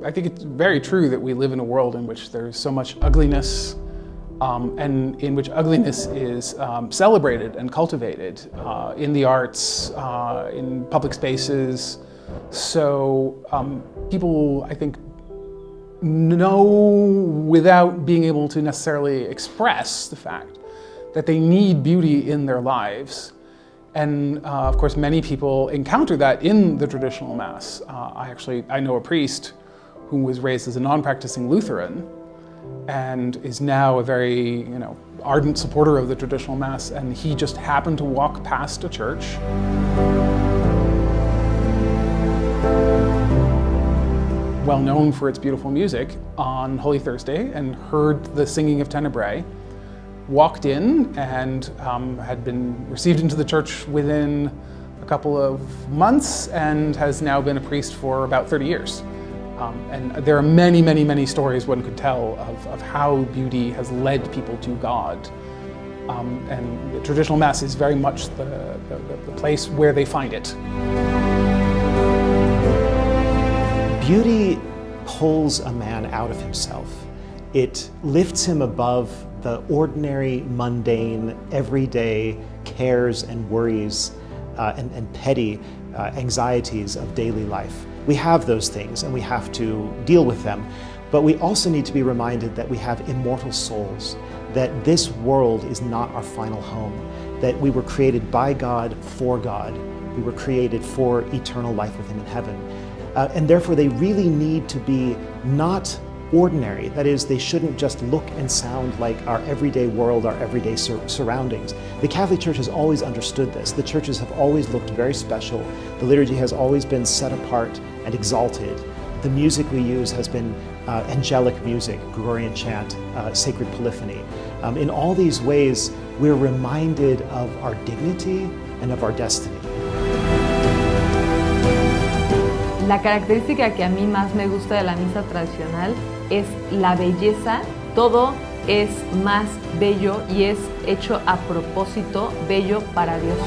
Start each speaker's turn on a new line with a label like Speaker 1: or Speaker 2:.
Speaker 1: I think it's very true that we live in a world in which there's so much ugliness, and in which ugliness is celebrated and cultivated in the arts, in public spaces. So people, I think, know without being able to necessarily express the fact that they need beauty in their lives. And of course, many people encounter that in the traditional Mass. I know a priest who was raised as a non-practicing Lutheran and is now a very, ardent supporter of the traditional Mass, and he just happened to walk past a church well known for its beautiful music on Holy Thursday and heard the singing of Tenebrae, walked in and had been received into the church within a couple of months and has now been a priest for about 30 years. And there are many, many, many stories one could tell of how beauty has led people to God. And the traditional Mass is very much the place where they find it.
Speaker 2: Beauty pulls a man out of himself. It lifts him above the ordinary, mundane, everyday cares and worries and petty anxieties of daily life. We have those things and we have to deal with them, but we also need to be reminded that we have immortal souls, that this world is not our final home, that we were created by God for God. We were created for eternal life with Him in heaven. And therefore they really need to be not ordinary. That is, they shouldn't just look and sound like our everyday world, our everyday surroundings. The Catholic Church has always understood this. The churches have always looked very special. The liturgy has always been set apart and exalted. The music we use has been angelic music, Gregorian chant, sacred polyphony. In all these ways, we're reminded of our dignity and of our destiny.
Speaker 3: La característica que a mí más me gusta de la misa tradicional es la belleza. Todo es más bello y es hecho a propósito, bello para Dios.